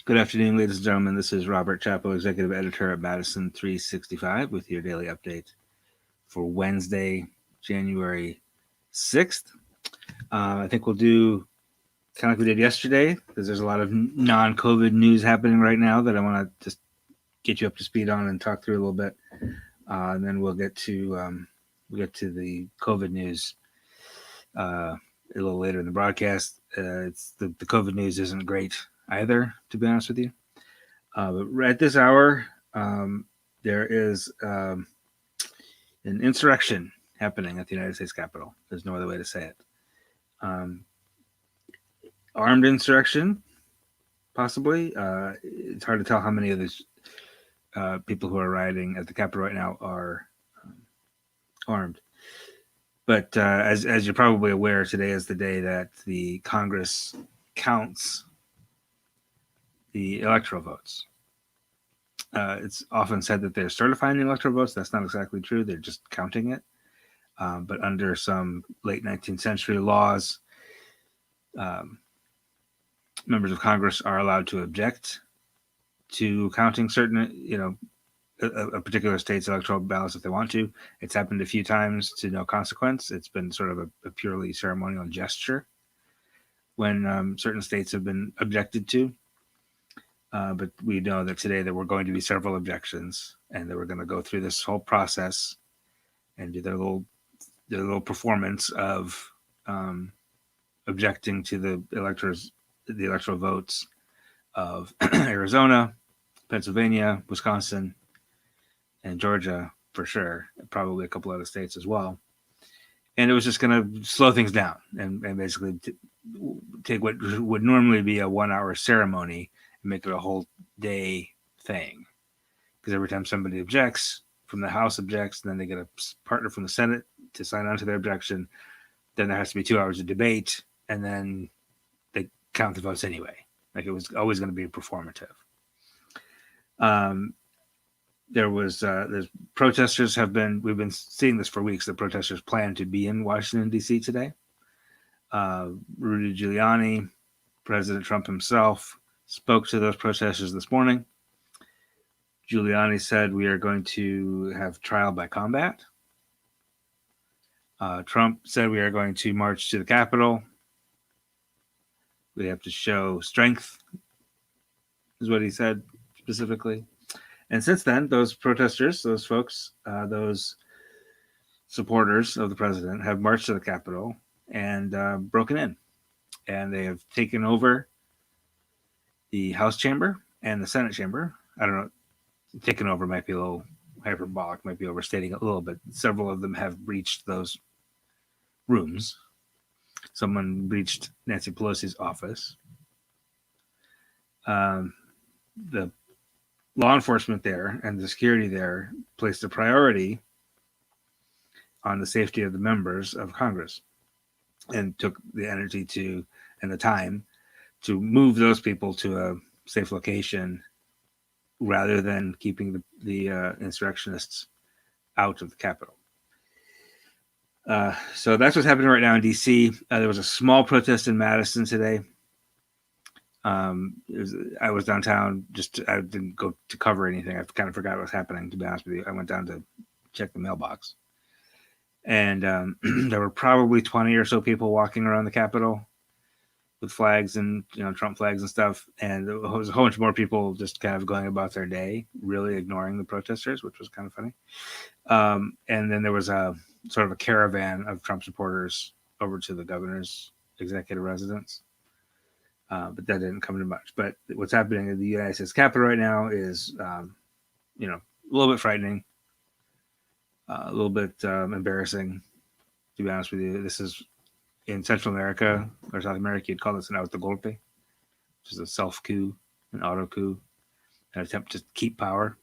Good afternoon, ladies and gentlemen. This is Robert Chapo, Executive Editor at Madison365, with your daily update for Wednesday, January 6th. I think we'll do kind of like we did yesterday, because there's a lot of non-COVID news happening right now that I want to just get you up to speed on and talk through a little bit. And then we'll get to the COVID news a little later in the broadcast. It's the COVID news isn't great either, to be honest with you. But at this hour, there is an insurrection happening at the United States Capitol. There's no other way to say it. Armed insurrection, possibly. It's hard to tell how many of these people who are rioting at the Capitol right now are armed. But as you're probably aware, today is the day that the Congress counts the electoral votes. It's often said that they're certifying the electoral votes. That's not exactly true. They're just counting it. But under some late 19th century laws, members of Congress are allowed to object to counting certain, a particular state's electoral ballots if they want to. It's happened a few times to no consequence. It's been sort of a purely ceremonial gesture when certain states have been objected to. But we know that today there were going to be several objections, and they were going to go through this whole process and do their little performance of objecting to the electoral votes of Arizona, Pennsylvania, Wisconsin, and Georgia for sure, probably a couple other states as well. And it was just going to slow things down and basically take what would normally be a 1-hour ceremony and make it a whole day thing. Because every time somebody objects, from the House objects, and then they get a partner from the Senate to sign on to their objection, then there has to be 2 hours of debate, and then they count the votes anyway. Like, it was always going to be performative. There's protesters we've been seeing this for weeks. The protesters plan to be in Washington, D.C. today. Rudy Giuliani, President Trump himself, spoke to those protesters this morning. Giuliani said we are going to have trial by combat. Trump said we are going to march to the Capitol. We have to show strength, is what he said specifically. And since then, those protesters, those folks, those supporters of the president have marched to the Capitol and broken in. And they have taken over the House chamber and the Senate chamber. I don't know, taken over might be a little hyperbolic, might be overstating it a little bit. Several of them have breached those rooms. Someone breached Nancy Pelosi's office. The law enforcement there and the security there placed a priority on the safety of the members of Congress and took the energy and the time to move those people to a safe location rather than keeping the insurrectionists out of the Capitol. So that's what's happening right now in D.C. There was a small protest in Madison today. I was downtown. I didn't go to cover anything. I kind of forgot what was happening, to be honest with you. I went down to check the mailbox. And there were probably 20 or so people walking around the Capitol with flags and, Trump flags and stuff. And there was a whole bunch more people just kind of going about their day, really ignoring the protesters, which was kind of funny. And then there was a sort of a caravan of Trump supporters over to the governor's executive residence. But that didn't come to much. But what's happening in the United States Capitol right now is, a little bit frightening, a little bit embarrassing, to be honest with you. This is in Central America or South America. You'd call this an autogolpe, which is a self-coup, an auto-coup, an attempt to keep power.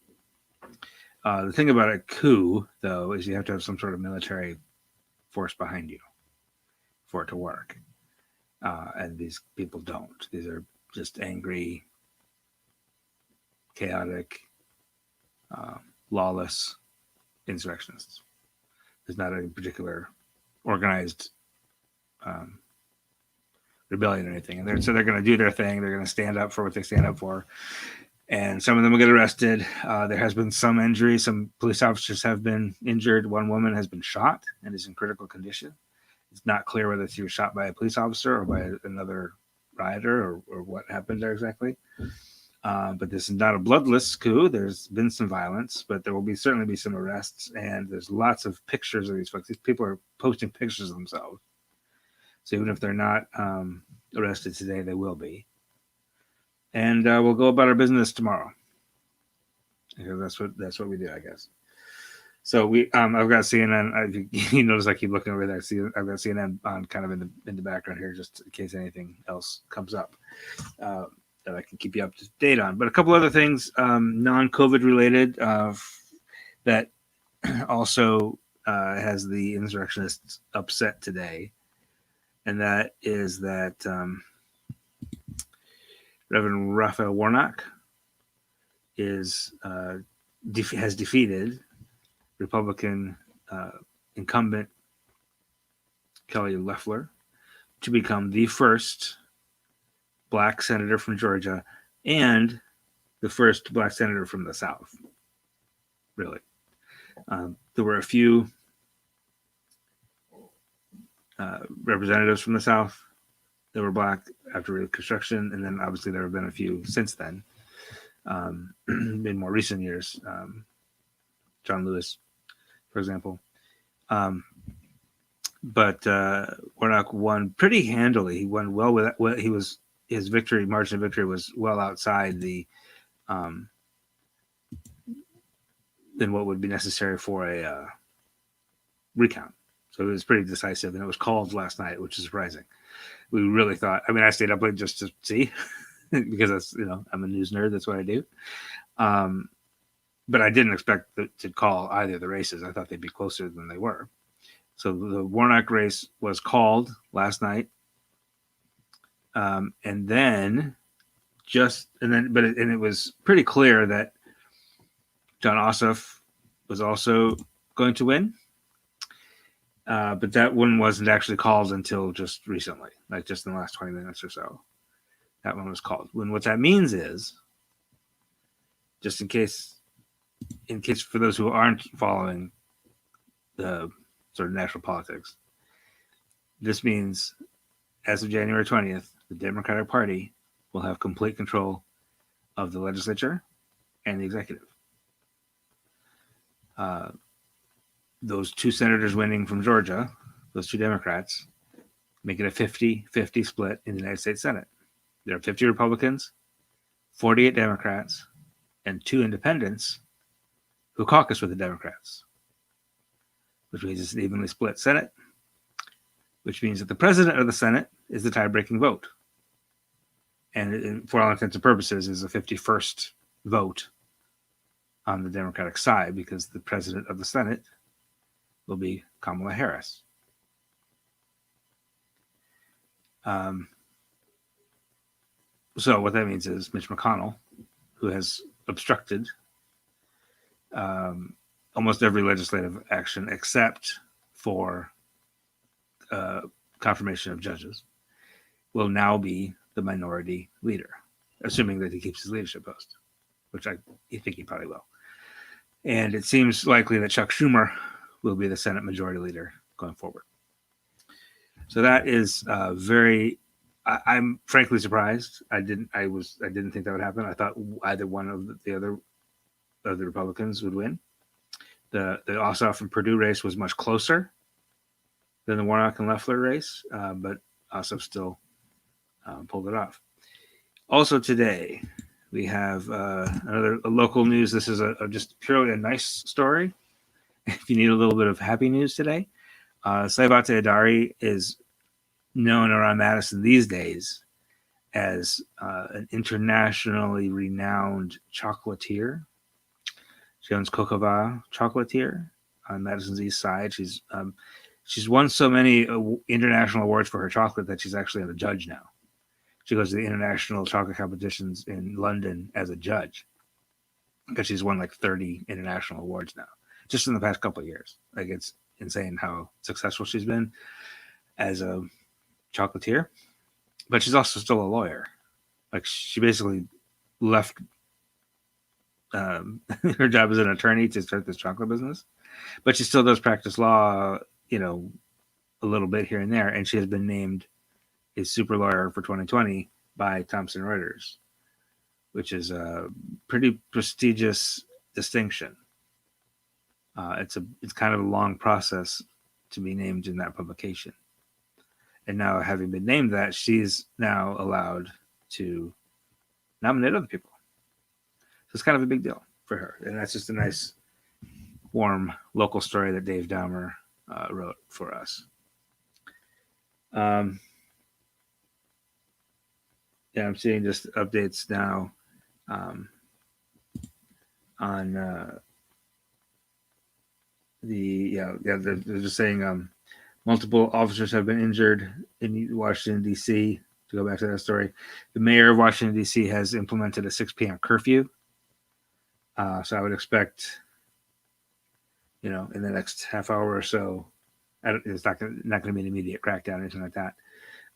The thing about a coup, though, is you have to have some sort of military force behind you for it to work. And these people don't. These are just angry, chaotic, lawless insurrectionists. There's not a particular organized rebellion or anything. And they're going to do their thing. They're going to stand up for what they stand up for. And some of them will get arrested. There has been some injury. Some police officers have been injured. One woman has been shot and is in critical condition. It's not clear whether she was shot by a police officer or by another rioter or what happened there exactly. But this is not a bloodless coup. There's been some violence, but there will certainly be some arrests. And there's lots of pictures of these folks. These people are posting pictures of themselves. So even if they're not arrested today, they will be. And we'll go about our business tomorrow. Because that's what we do, I guess. So I've got CNN. You notice I keep looking over there. I've got CNN on kind of in the background here, just in case anything else comes up that I can keep you up to date on. But a couple other things, non-COVID related, that also has the insurrectionists upset today, and that is that Reverend Raphael Warnock has defeated Republican incumbent Kelly Loeffler to become the first black senator from Georgia and the first black senator from the South. Really. There were a few representatives from the South that were black after Reconstruction, and then obviously there have been a few since then in more recent years. John Lewis, for example. But Warnock won pretty handily. He won well with his margin of victory was well outside the than what would be necessary for a recount. So it was pretty decisive, and it was called last night, which is surprising. We really thought. I mean, I stayed up late just to see because I'm a news nerd. That's what I do. But I didn't expect to call either of the races. I thought they'd be closer than they were. So the Warnock race was called last night, and it was pretty clear that John Ossoff was also going to win, but that one wasn't actually called until just recently, like just in the last 20 minutes or so. That one was called. What that means is, just in case for those who aren't following the sort of national politics, this means as of January 20th, the Democratic Party will have complete control of the legislature and the executive. Those two senators winning from Georgia, those two Democrats, make it a 50-50 split in the United States Senate. There are 50 Republicans, 48 Democrats, and 2 independents who caucus with the Democrats, which means it's an evenly split Senate, which means that the president of the Senate is the tie-breaking vote. And for all intents and purposes, is a 51st vote on the Democratic side, because the president of the Senate will be Kamala Harris. So what that means is Mitch McConnell, who has obstructed almost every legislative action except for confirmation of judges, will now be the minority leader, assuming that he keeps his leadership post, which I think he probably will. And it seems likely that Chuck Schumer will be the Senate majority leader going forward. So that is I'm frankly surprised. I didn't think that would happen. I thought either one of the Republicans would win. The Ossoff and Perdue race was much closer than the Warnock and Loeffler race, but Ossoff still pulled it off. Also today, we have another local news. This is just purely a nice story. If you need a little bit of happy news today, Saibate Adari is known around Madison these days as an internationally renowned chocolatier. She owns Kokova Chocolatier on Madison's east side. She's won so many international awards for her chocolate that she's actually a judge now. She goes to the international chocolate competitions in London as a judge because she's won like 30 international awards now, just in the past couple of years. Like, it's insane how successful she's been as a chocolatier. but she's also still a lawyer. Like she basically left her job as an attorney to start this chocolate business, but she still does practice law, a little bit here and there. And she has been named a super lawyer for 2020 by Thomson Reuters, which is a pretty prestigious distinction. It's kind of a long process to be named in that publication. And now, having been named that, she's now allowed to nominate other people. So it's kind of a big deal for her. And that's just a nice, warm local story that Dave Dahmer wrote for us. Yeah, I'm seeing just updates now on they're just saying multiple officers have been injured in Washington, D.C. To go back to that story, the mayor of Washington, D.C. has implemented a 6 p.m. curfew. So I would expect, in the next half hour or so, it's not going to be an immediate crackdown or anything like that.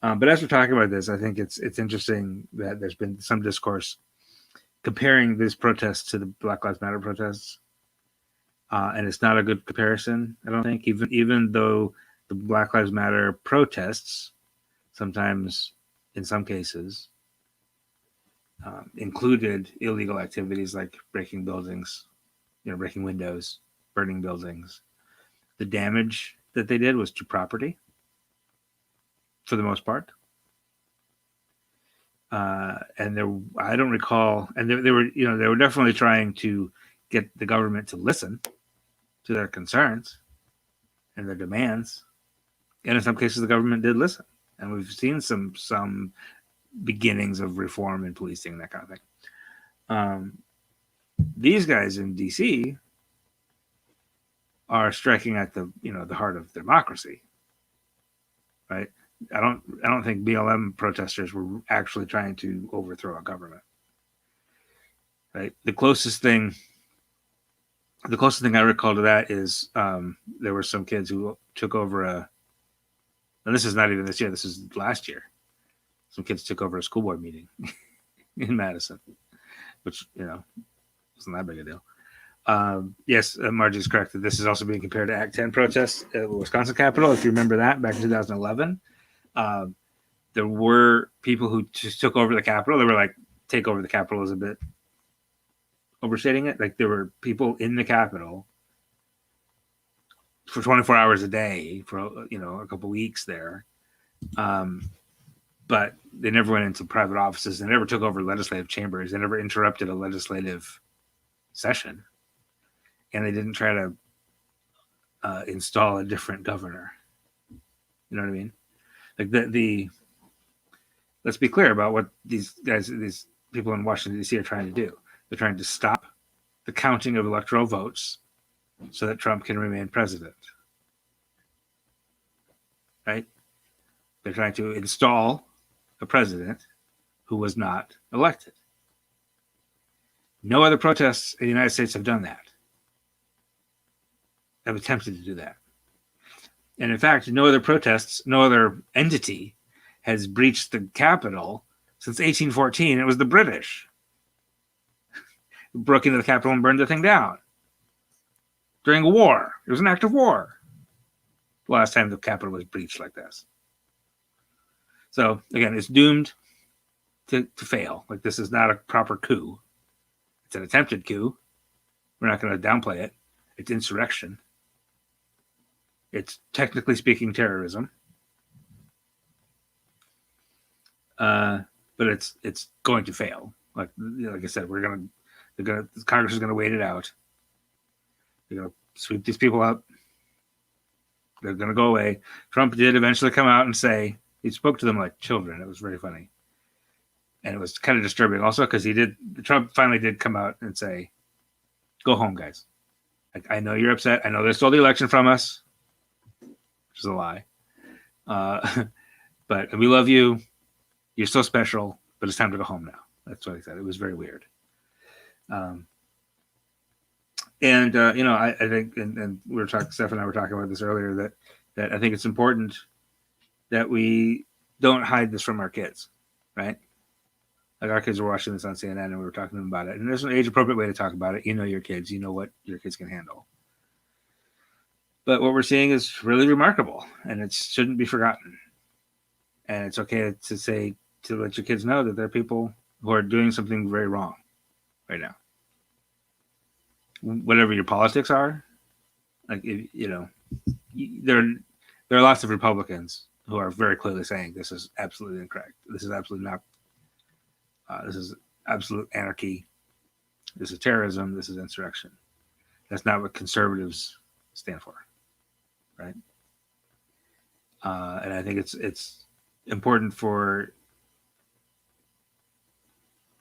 But as we're talking about this, I think it's interesting that there's been some discourse comparing these protests to the Black Lives Matter protests. And it's not a good comparison, I don't think, even though the Black Lives Matter protests sometimes, in some cases, included illegal activities like breaking buildings, breaking windows, burning buildings. The damage that they did was to property, for the most part. And I don't recall, and they were definitely trying to get the government to listen to their concerns and their demands. And in some cases, the government did listen. And we've seen some beginnings of reform in policing, that kind of thing. These guys in DC are striking at the heart of democracy, right? I don't think BLM protesters were actually trying to overthrow a government, right? The closest thing I recall to that is there were some kids who took over and this is not even this year, this is last year. Some kids took over a school board meeting in Madison, which, wasn't that big a deal. Yes, Margie's correct that this is also being compared to Act 10 protests at the Wisconsin Capitol. If you remember that, back in 2011, there were people who just took over the Capitol. They were like, take over the Capitol is a bit overstating it. Like, there were people in the Capitol for 24 hours a day for, a couple weeks there. But they never went into private offices. They never took over legislative chambers. They never interrupted a legislative session. And they didn't try to install a different governor. You know what I mean? Like let's be clear about what these people in Washington, D.C. are trying to do. They're trying to stop the counting of electoral votes so that Trump can remain president. Right? They're trying to install a president who was not elected. No other protests in the United States have done that. Have attempted to do that. And in fact, no other entity has breached the Capitol since 1814. It was the British who broke into the Capitol and burned the thing down during a war. It was an act of war. The last time the Capitol was breached like this. So again, it's doomed to fail. Like, this is not a proper coup. It's an attempted coup. We're not going to downplay it. It's insurrection. It's technically speaking terrorism. But it's going to fail. Like I said, Congress is gonna wait it out. They're gonna sweep these people up. They're gonna go away. Trump did eventually come out and say he spoke to them like children. It was very funny, and it was kind of disturbing also because Trump finally did come out and say, "Go home, guys. Like, I know you're upset. I know they stole the election from us," which is a lie. But we love you. You're so special, but it's time to go home now. That's what he said. It was very weird. I think, and Steph and I were talking about this earlier, that I think it's important that we don't hide this from our kids, right? Like our kids were watching this on CNN and we were talking to them about it. And there's an age-appropriate way to talk about it. You know your kids. You know what your kids can handle. But what we're seeing is really remarkable, and it shouldn't be forgotten. And it's okay to let your kids know that there are people who are doing something very wrong right now. Whatever your politics are, like there are lots of Republicans who are very clearly saying this is absolutely incorrect. This is absolutely not. This is absolute anarchy. This is terrorism. This is insurrection. That's not what conservatives stand for, right? And I think it's important for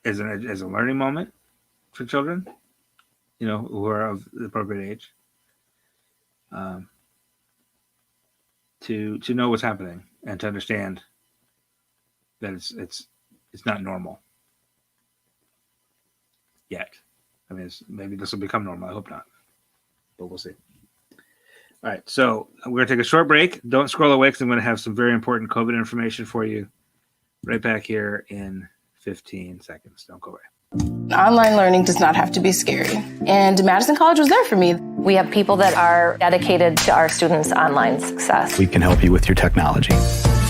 as a learning moment for children, who are of the appropriate age, to know what's happening and to understand that it's not normal yet. I mean, maybe this will become normal. I hope not, but we'll see. All right, so we're going to take a short break. Don't scroll away because I'm going to have some very important COVID information for you right back here in 15 seconds. Don't go away. Online learning does not have to be scary. And Madison College was there for me. We have people that are dedicated to our students' online success. We can help you with your technology.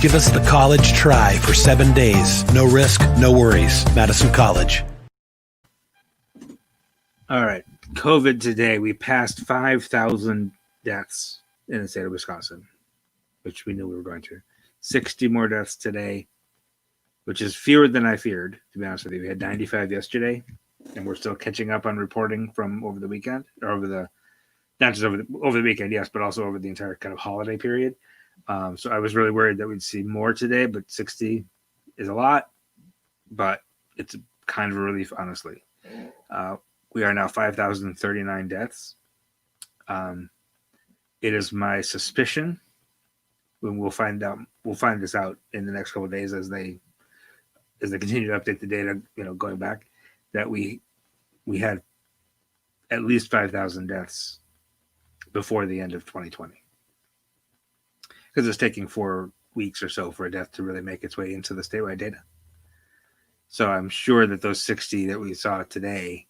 Give us the college try for 7 days. No risk, no worries. Madison College. All right. COVID today, we passed 5,000 deaths in the state of Wisconsin, which we knew we were going to. 60 more deaths today, which is fewer than I feared, to be honest with you. We had 95 yesterday, and we're still catching up on reporting from over the weekend, or not just over the weekend, yes, but also over the entire kind of holiday period. So I was really worried that we'd see more today, but 60 is a lot, but it's kind of a relief, honestly. We are now 5,039 deaths. It is my suspicion, when we'll find this out in the next couple of days as they continue to update the data, going back, that we had at least 5,000 deaths before the end of 2020. Because it's taking 4 weeks or so for a death to really make its way into the statewide data. So I'm sure that those 60 that we saw today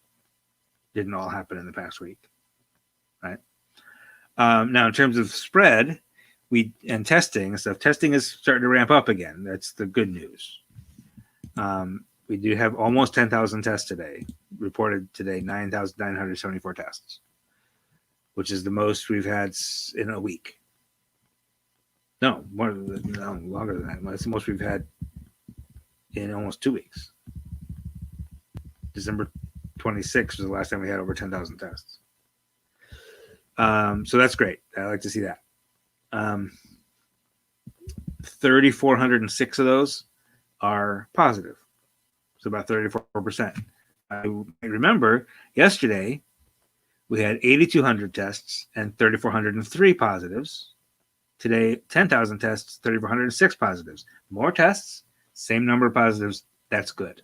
didn't all happen in the past week, right? Now, in terms of spread, and testing and stuff, testing is starting to ramp up again. That's the good news. We do have almost 10,000 tests today, reported today, 9,974 tests, which is the most we've had in a week. No, longer than that. It's the most we've had in almost 2 weeks. December 26th was the last time we had over 10,000 tests. So that's great. I like to see that. 3,406 of those are positive. So about 34%. I remember yesterday we had 8,200 tests and 3,403 positives. Today, 10,000 tests, 3,406 positives. More tests, same number of positives. That's good.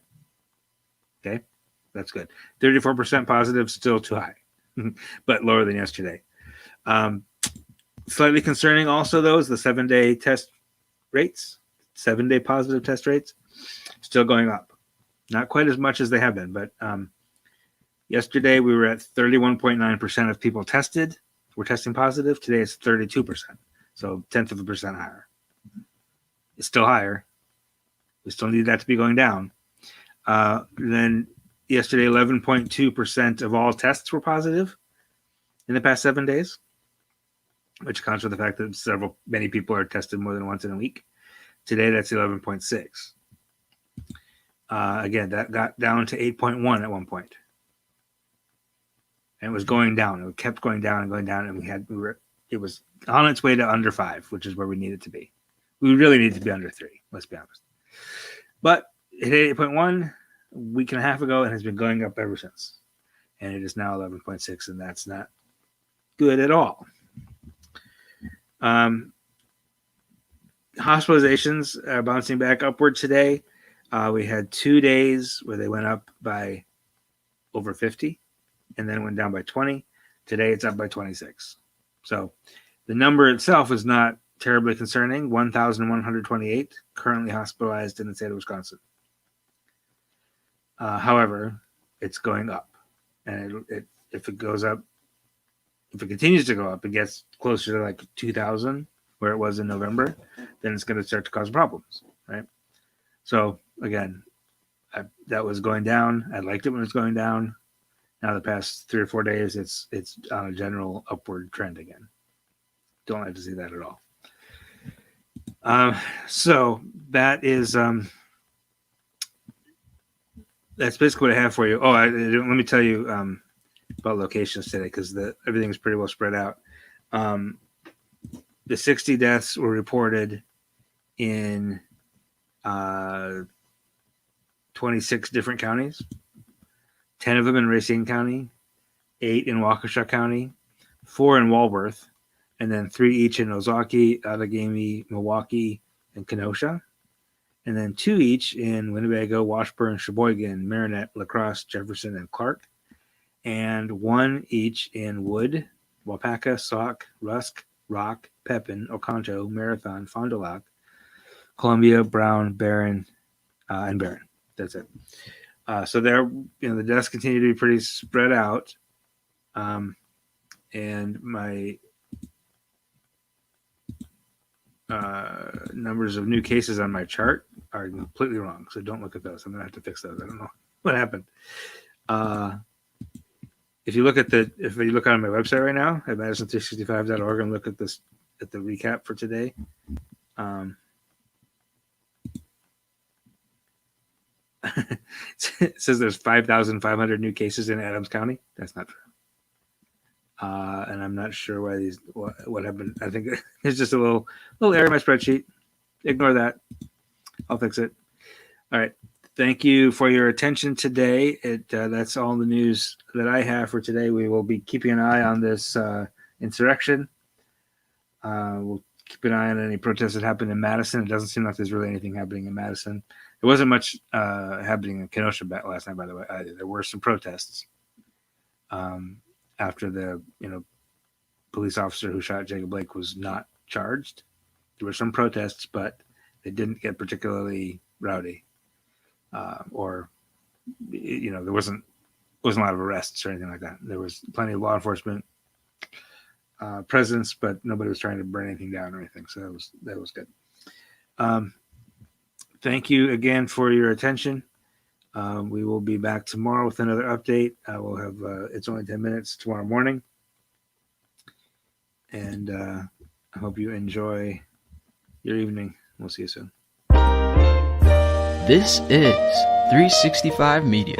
Okay, that's good. 34% positive, still too high, but lower than yesterday. Slightly concerning also, though, is the 7-day test rates, 7-day positive test rates, still going up. Not quite as much as they have been, but yesterday we were at 31.9% of people tested were testing positive. Today it's 32%, so 0.1% higher. It's still higher. We still need that to be going down. Then yesterday, 11.2% of all tests were positive in the past 7 days, which accounts for the fact that many people are tested more than once in a week. Today, that's 11.6. Again, that got down to 8.1 at one point. And it was going down. It kept going down and going down, and it was on its way to under 5, which is where we need it to be. We really need to be under 3, let's be honest. But it hit 8.1 a week and a half ago and has been going up ever since. And it is now 11.6, and that's not good at all. Hospitalizations are bouncing back upward today. We had 2 days where they went up by over 50 and then went down by 20. Today it's up by 26. So the number itself is not terribly concerning. 1,128 currently hospitalized in the state of Wisconsin. However, it's going up, and if it goes up, if it continues to go up, it gets closer to like 2,000 where it was in November, then it's going to start to cause problems, right? So again, that was going down. I liked it when it was going down. Now the past 3 or 4 days, it's on a general upward trend again. Don't like to see that at all. So that is that's basically what I have for you. Oh, let me tell you about locations today, because everything is pretty well spread out. The 60 deaths were reported in 26 different counties. 10 of them in Racine County, 8 in Waukesha County, 4 in Walworth, and then 3 each in Ozaki, Outagamie, Milwaukee, and Kenosha. And then 2 each in Winnebago, Washburn, Sheboygan, Marinette, La Crosse, Jefferson, and Clark. And 1 each in Wood, Wapaka, Sauk, Rusk, Rock, Pepin, Oconto, Marathon, Fond du Lac, Columbia, Brown, Barron, and Barron. That's it. So there, the deaths continue to be pretty spread out. And my numbers of new cases on my chart are completely wrong. So don't look at those. I'm gonna have to fix those. I don't know what happened. If you look on my website right now at Madison365.org and look at the recap for today, it says there's 5,500 new cases in Adams County. That's not true. And I'm not sure why what happened. I think it's just a little error in my spreadsheet. Ignore that. I'll fix it. All right. Thank you for your attention today. That's all the news that I have for today. We will be keeping an eye on this insurrection. We'll keep an eye on any protests that happened in Madison. It doesn't seem like there's really anything happening in Madison. There wasn't much happening in Kenosha last night, by the way. There were some protests after the police officer who shot Jacob Blake was not charged. There were some protests, but they didn't get particularly rowdy, or there wasn't a lot of arrests or anything like that. There was plenty of law enforcement presence, but nobody was trying to burn anything down or anything. So that was good. Thank you again for your attention. We will be back tomorrow with another update. I will have it's only 10 minutes tomorrow morning, and I hope you enjoy your evening. We'll see you soon. This is 365 Media.